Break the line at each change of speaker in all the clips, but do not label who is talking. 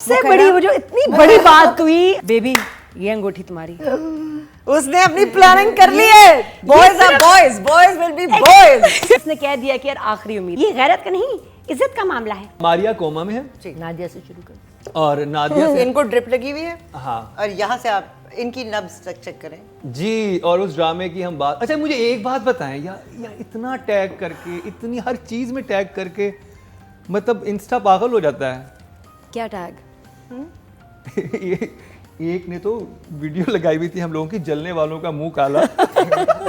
से बड़ी वो जो इतनी बड़ी बात हुई, बेबी ये अंगूठी तुम्हारी।
उसने अपनी प्लानिंग कर ली है। Boys are boys, boys will be boys.
उसने कह दिया कि यार आखिरी उम्मीद, ये गैरत का नहीं इज्जत का मामला है।
मारिया कोमा में है
नादिया से शुरू कर।
और नादिया से
इनको ड्रिप लगी हुई है।
हाँ
और यहाँ से आप इनकी नब्ज तक चेक करें।
जी। और उस ड्रामे की हम बात, अच्छा मुझे एक बात बताएं यार इतना टैग करके, इतनी हर चीज में टैग करके, मतलब इंस्टा पागल हो जाता है।
क्या टैग?
ये एक ने तो वीडियो लगाई हुई थी हम लोगों की, जलने वालों का मुंह काला।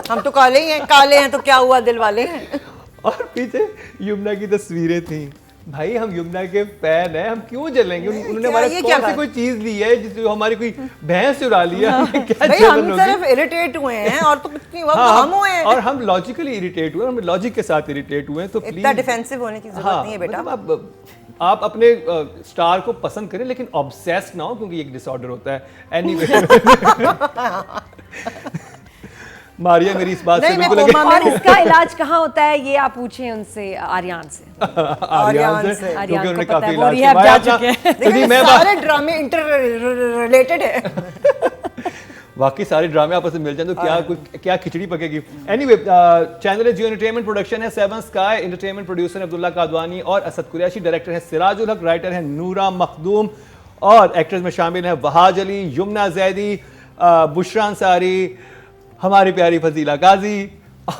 हम तो काले ही हैं, काले हैं तो क्या हुआ, दिल वाले हैं।
और पीछे यमुना की तस्वीरें थी। भाई हम यमुना के फैन हैं, हम क्यों जलेंगे? उन्होंने
क्या-
हमारे
ये
कौन
क्या
सी
बात?
कोई चीज ली है जिससे हमारी कोई भैंस चुरा लिया? क्या
भाई
जलन
हम
होगी?
सिर्फ इरिटेट हुए हैं और तो कुछ नहीं हुआ।
हाँ,
हम हुए हैं।
और हम लॉजिकली इरिटेट हुए, हम लॉजिक के साथ इरिटेट हुए हैं, तो
इतना
प्लीज
डिफेंसिव होने की जरूरत
हाँ,
नहीं है बेटा।
मतलब आप अपने स्टार को पसंद करें लेकिन ऑब्सेस्ड ना हो, क्योंकि ये एक डिसऑर्डर होता है। एनीवे मारिया मेरी इस बात से
नहीं, मैं
बिल्कुल
कोमा
और इसका इलाज कहाँ होता है ये आप पूछे उनसे, आर्यान से।
आर्यान से,
आर्यान
क्योंकि
को
उन्होंने
पता
काफी
है, वो
इलाज
रिहैब
करवाया
जा
था।
चुके हैं।
क्योंकि
लेकिन
मैं
सारे ड्रामे इंटर रिलेटेड है।
बाकी सारे ड्रामे आपस में मिल जाए तो क्या खिचड़ी पकेगी। एनीवे चैनल है जियो एंटरटेनमेंट, प्रोडक्शन है seven sky, entertainment producer Abdullah Kadwani और असद कुरैशी, डायरेक्टर है सिराजुल हक, राइटर है नूरा मखदूम और एक्टर्स में शामिल हैं वहाज अली, यमुना जैदी, बुशरा अंसारी, हमारी प्यारी फजीला काजी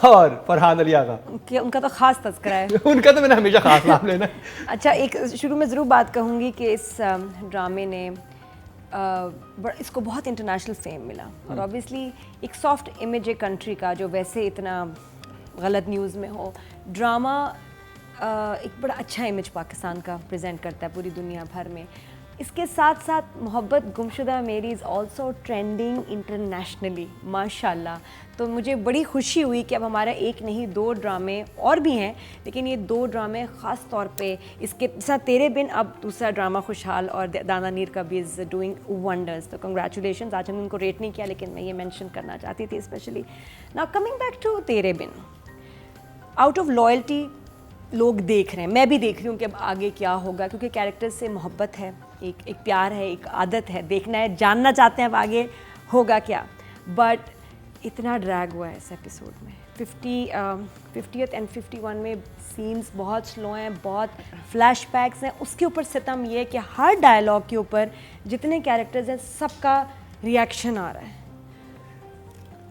और फरहान अली आगा।
उनका तो खास तस्करा है।
उनका तो मैंने हमेशा खास नाम लेना है।
अच्छा, एक शुरू में ज़रूर बात कहूँगी कि इस ड्रामे ने इसको बहुत इंटरनेशनल फेम मिला और ऑब्वियसली एक सॉफ्ट इमेज है कंट्री का जो वैसे इतना गलत न्यूज़ में हो, ड्रामा एक बड़ा अच्छा इमेज पाकिस्तान का प्रेजेंट करता है पूरी दुनिया भर में। इसके साथ साथ मोहब्बत गुमशुदा मेरी इज़ ऑल्सो ट्रेंडिंग इंटरनेशनली माशाल्लाह। तो मुझे बड़ी खुशी हुई कि अब हमारा एक नहीं दो ड्रामे और भी हैं, लेकिन ये दो ड्रामे ख़ास तौर पे इसके साथ तेरे बिन, अब दूसरा ड्रामा खुशहाल और दाना नीर का भी इज़ डूइंग वंडर्स। तो कंग्रेचुलेशन। आज हमने उनको रेट नहीं किया लेकिन मैं ये मेंशन करना चाहती थी specially. Now coming back to Tere Bin, out of loyalty लोग देख रहे हैं, मैं भी देख रही हूँ कि अब आगे क्या होगा, क्योंकि कैरेक्टर्स से मोहब्बत है, एक प्यार है, एक आदत है, देखना है, जानना चाहते हैं अब आगे होगा क्या। बट इतना ड्रैग हुआ है इस एपिसोड में, 50th एंड 51 में सीन्स बहुत स्लो हैं, बहुत फ्लैशबैक्स हैं। उसके ऊपर सितम ये है कि हर डायलॉग के ऊपर जितने कैरेक्टर्स हैं सबका रिएक्शन आ रहा है।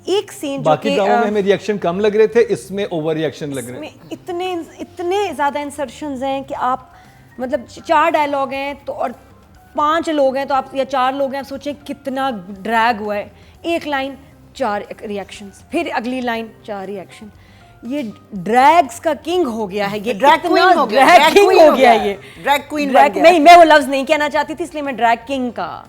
एक सीन जो
बाकी ड्रामों में हमें रिएक्शन कम लग रहे थे, इसमें ओवर रिएक्शन लग रहे हैं।
इतने ज़्यादा इंसर्शंस हैं कि आप मतलब 4 डायलॉग हैं तो और 5 लोग हैं तो आप, या 4 लोग हैं, आप सोचें कितना ड्रैग हुआ है। एक लाइन 4 रिएक्शंस, फिर अगली लाइन 4 रिएक्शन। ये ड्रैग्स का किंग हो गया है, ये
ड्रैग
इतना
क्वीन हो गया,
ड्रैग किंग हो गया है, ये
ड्रैग क्वीन
ड्रैग
बन गया।
नहीं, मैं वो लफ्ज नहीं कहना चाहती थी, इसलिए मैं ड्रैग किंग का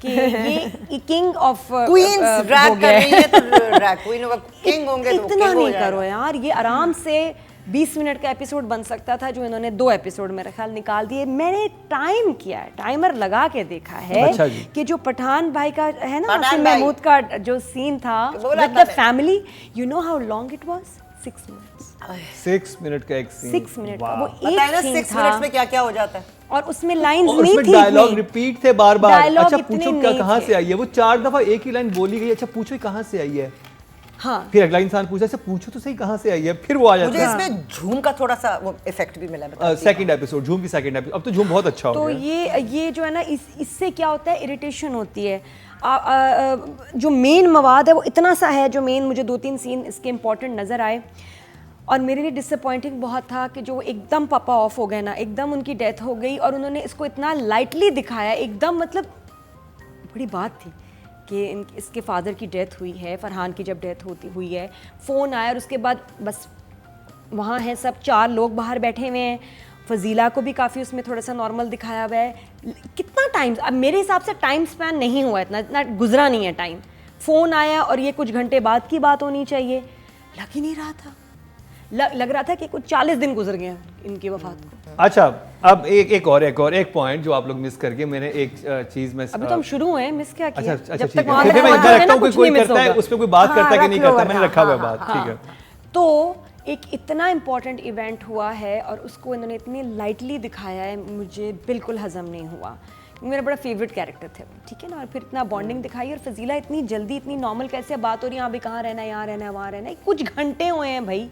कि ये किंग ऑफ
क्वींस ड्रैग कर रही है तो ड्रैग क्वीन होगा, किंग होंगे तो
इतना
king हो
नहीं
जाएगा।
करो यार, ये आराम से 20 मिनट का एपिसोड बन सकता था जो इन्होंने 2 एपिसोड मेरा ख्याल निकाल दिए। मैंने टाइम किया है, टाइमर लगा के देखा है।
अच्छा जी।
कि जो पठान भाई का है ना,
पठान
आसिम
भाई।
महमूद का जो सीन था
बोला
विद
था
द
मैं।
Family, you know how long it was? 6 minutes.
6 minute का एक सीन,
6 मिनट का वो
पता है
एक
ना
सीन
6
था
मिनट्स में क्या क्या हो जाता है।
और उसमें लाइंस
और
नहीं
उसमें
थी
डायलॉग
इतनी।
रिपीट थे बार बार।
Dialogue
अच्छा
इतने
पूछो क्या
नहीं
कहाँ
थे।
से आई है? वो 4 दफा एक ही लाइन बोली गई, अच्छा पूछो ये कहाँ से आई है।
हाँ,
फिर अगला इंसान पूछा अच्छा पूछो तो सही कहाँ से आई है, फिर वो आ
मुझे
जाता है।
इसमें झूम का थोड़ा सा वो इफेक्ट भी मिला है।
सेकंड एपिसोड, झूम की सेकंड एपिसोड, अब तो झूम बहुत अच्छा हो
तो
गया।
ये जो है ना, इससे क्या होता है, इरिटेशन होती है। जो मेन मवाद है वो इतना सा है, जो मेन मुझे 2-3 सीन इसके इम्पोर्टेंट नज़र आए और मेरे लिए डिसअपॉइंटिंग बहुत था कि जो एकदम पापा ऑफ हो गए ना, एकदम उनकी डेथ हो गई और उन्होंने इसको इतना लाइटली दिखाया एकदम। मतलब बड़ी बात थी कि इसके फादर की डेथ हुई है, फरहान की जब डेथ हुई है, फ़ोन आया और उसके बाद बस वहाँ हैं सब 4 लोग बाहर बैठे हुए हैं। फजीला को भी काफ़ी उसमें थोड़ा सा नॉर्मल दिखाया हुआ है। कितना टाइम, अब मेरे हिसाब से टाइम स्पैन नहीं हुआ, इतना गुजरा नहीं है टाइम। फ़ोन आया और ये कुछ घंटे बाद की बात होनी चाहिए, लग ही नहीं रहा था। लग रहा था कि कुछ 40 दिन गुजर गए इनकी वफात को।
अच्छा अब एक पॉइंट जो आप लोग मिस करके, मैंने एक चीज में
अभी तो हम शुरू हुए हैं, मिस क्या किया?
अच्छा
जब
ठीक
तक
है,
वहाँ
फिर
तक
मैं
पहुँचोगे
रखता
ना,
हूँ
कुछ
कोई
नहीं मिस
करता है
होगा।
उस पर कोई बात करता है कि नहीं करता, मैंने रखा हुआ है बात, ठीक है।
तो एक इतना इम्पॉर्टेंट इवेंट हुआ है और उसको इन्होंने इतनी लाइटली दिखाया है, मुझे बिल्कुल हजम नहीं हुआ मेरा बड़ा फेवरेट कैरेक्टर थे वो, ठीक है ना। और फिर इतना बॉन्डिंग दिखाई, और फजीला इतनी जल्दी इतनी नॉर्मल कैसे बात हो रही है, यहाँ भी कहाँ रहना है, यहाँ रहना है, वहाँ रहना है, कुछ घंटे हुए हैं भाई,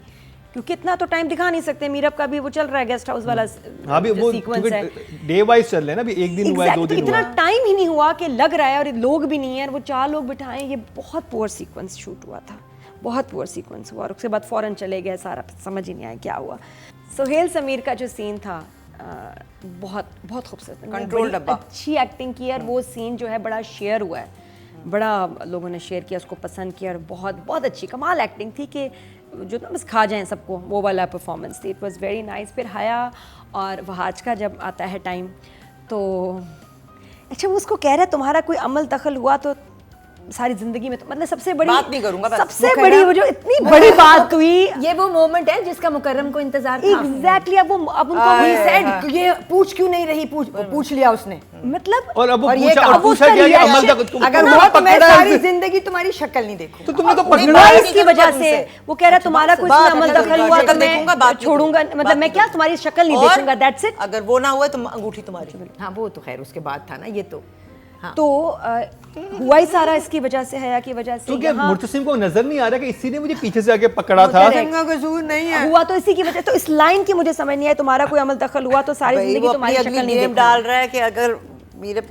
क्योंकि इतना तो टाइम दिखा नहीं सकते। मीरब का भी वो चल रहा है गेस्ट हाउस वाला
हाँ भी वो
सीक्वेंस है,
डे वाइज चल रहे हैं ना, अभी एक दिन हुआ है, 2 दिन हुआ
इतना
है।
टाइम ही नहीं हुआ कि लग रहा है, और लोग भी नहीं है, और वो 4 लोग बिठाए, ये बहुत पुअर सीक्वेंस शूट हुआ था, बहुत पुअर सीक्वेंस हुआ, और उसके बाद फौरन चले गए, सारा समझ ही नहीं आया क्या हुआ। सोहेल समीर का जो सीन था बहुत बहुत खूबसूरत,
कंट्रोल
बड़ी
डब्बा।
अच्छी एक्टिंग की है, और वो सीन जो है बड़ा शेयर हुआ है, बड़ा लोगों ने शेयर किया, उसको पसंद किया, और बहुत बहुत अच्छी कमाल एक्टिंग थी कि जो ना बस खा जाएं सबको, वो वाला परफॉर्मेंस थी। It was very nice. फिर हया और वहाज का जब आता है टाइम, तो अच्छा वो उसको कह रहा है तुम्हारा कोई अमल दखल हुआ तो सारी जिंदगी में, तो मतलब सबसे बड़ी
बात नहीं करूंगा बस।
सबसे
वो कह
बड़ी
रहा-
वो जो इतनी बड़ी बात हुई,
ये वो मोमेंट है जिसका मुकर्रम को इंतजार था।
एग्जैक्टली। अब उनको
He said, ये पूछ क्यों नहीं रही, पूछ लिया उसने।
मतलब
और अब वो
और ये
पूछा,
कहा,
और पूछा गया कि अमल तक तुम
अगर
तुमने
वो
तो
तो मैं
पकड़ा है
सारी
उसे।
जिंदगी तुम्हारी शक्ल नहीं देखूं।
तो तुमने तो
नहीं,
पकड़ा
बात
है।
इसकी वजह
करूं
से
उनसे।
वो कह रहा तुम्हारा कुछ
बात
अमल
नहीं
दखल
करूंगा,
हुआ
शक्ल
तो
देखूंगा,
मैं
बात नहीं
छोड़ूंगा,
करूंगा,
मतलब मैं
बात
क्या
नहीं
तुम्हारी शक्ल नहीं
और
देखूंगा, दैट्स इट।
अगर वो ना हुआ तो अंगूठी तुम्हारी।
हाँ वो तो खैर उसके बाद था ना, ये तो हाँ।
तो हुआ ही सारा इसकी वजह से, हया की वजह से।
तो क्या
यहाँ
मुर्तसिम को नजर नहीं आ रहा कि इसी ने मुझे पीछे से आके पकड़ा था?
मुर्तसिम का कसूर नहीं है।
हुआ तो इसी की वजह, तो इस लाइन की मुझे समझ नहीं आई, तुम्हारा कोई अमल दखल हुआ तो सारी
भाई,
जिंदगी
वो
तुम्हारी
अपनी
शक्ल
अगली
नहीं
गेम
देखूंगा।
डाल रहा है कि अगर मेरे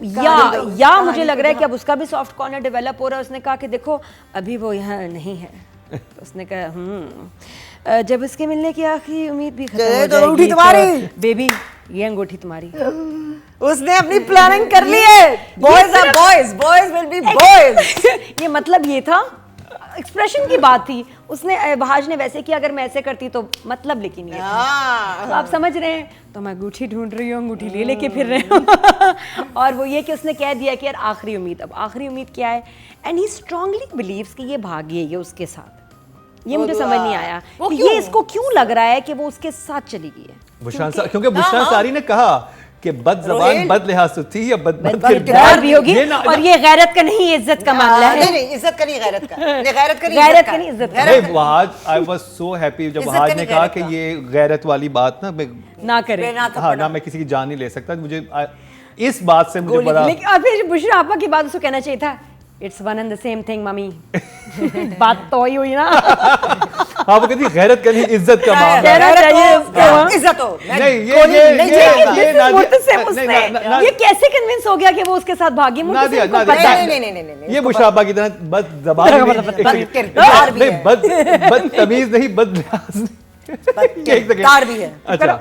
या मुझे लग रहा है कि अब उसका भी सॉफ्ट कॉर्नर डेवलप हो रहा है। उसने कहा कि देखो अभी वो यहाँ नहीं है, तो उसने कहा जब उसके मिलने की आखिरी उम्मीद भी खत्म
चले
हो
तो
जाएगी
अंगूठी तुम्हारी।
बेबी ये अंगूठी तुम्हारी।
उसने अपनी प्लानिंग कर ली है। Boys are boys, boys will be boys.
ये मतलब ये था, एक्सप्रेशन की बात थी। उसने बहाज ने वैसे किया, अगर मैं ऐसे करती तो मतलब, लेकिन ये था। तो आप समझ रहे हैं, तो मैं अंगूठी ढूंढ रही हूँ, अंगूठी ले लेके फिर रहे हूँ। और वो ये कि उसने कह दिया कि यार आखिरी उम्मीद, अब आखिरी उम्मीद क्या है, एंड ही स्ट्रांगली बिलीव्स कि ये भागी है, ये उसके साथ। ये मुझे समझ नहीं आया कि ये इसको क्यों लग रहा है कि वो उसके साथ चली गई है।
क्योंकि बुशरा सारी ने कहा कि बद जबान बद लिहाज से थी या बद
किरदार भी होगी, और ये गैरत का नहीं, इज्जत का मामला है।
नहीं नहीं, इज्जत का नहीं, गैरत का नहीं, गैरत का नहीं,
गैरत का नहीं, इज्जत का।
नहीं, Wahaj I was so happy जब
इज्जत
वहाज
का
ने
नहीं,
कहा
गैरत
कि
का।
ये गैरत वाली बात ना मैं
ना करे।
हाँ ना मैं किसी की जान नहीं ले सकता। मुझे इस बात से मुझे बड़ा
लेकिन और फिर बुशरा आपा की बात उसको कहना चाहिए था, it's one and the same thing mummy. बात तो ही हुई ना।
हाँ वो कहती गैरत का नहीं, इज्जत का मामला है।
गैरत चाहिए उसको, हाँ।
इज्जत हो।
नहीं
ये कैसे कन्विंस हो गया कि वो उसके साथ भागी?
नादिया,
मुझे
नादिया,
नहीं,
ये बुशाबा की तरह बद जबान
किरदार भी
नहीं,
है।
बद तमीज नहीं, बद लिहाज नहीं। एक
किरदार भी है।
अच्छा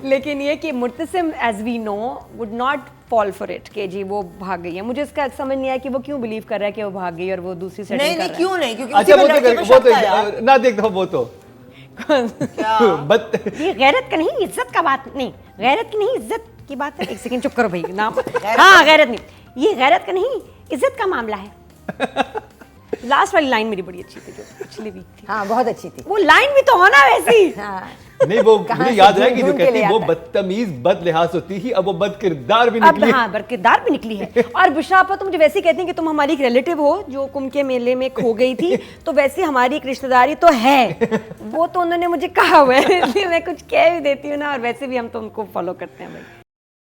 लेकिन ये कि मुर्तसिम as we know would not fall for it कि जी वो भाग गई है। मुझे इसका समझ नहीं आया कि वो क्यों बिलीव कर रहा है कि वो भाग गई और वो दूसरी सेटिंग
नहीं
कर
नहीं,
रहा
क्यों नहीं, क्योंकि
अच्छा
उसी
वो
में
तो
लड़के को शक था यार।
ना देखता वो तो बद
है। ये गैरत का नहीं, इज्जत का बात नहीं, गैरत की नहीं, इज्जत की बात है। एक सेकंड चुप करो भाई, नाम हाँ गैरत नहीं, ये गैरत का नहीं, इज्जत का मामला है। लास्ट वाली लाइन मेरी बड़ी अच्छी थी जो पिछली वीक थी।
हाँ बहुत अच्छी थी।
वो लाइन भी तो होना वैसी।
हाँ
नहीं वो मुझे याद रहा है कि जो
ढूंढ के
कहती
ले
वो
आता है।
बदतमीज बद लिहाज होती ही, अब वो बद किरदार भी
अब
निकली।
हाँ बरकिरदार भी निकली है। और बुशरा आपा तो मुझे वैसे ही कहती हैं कि तुम हमारी एक रिलेटिव हो जो कुंभ के मेले में खो गई थी, तो वैसे हमारी एक रिश्तेदारी तो है। वो तो उन्होंने मुझे कहा हुआ है, इसलिए मैं कुछ कह भी देती हूँ ना, और वैसे भी हम तो उनको फॉलो करते हैं भाई।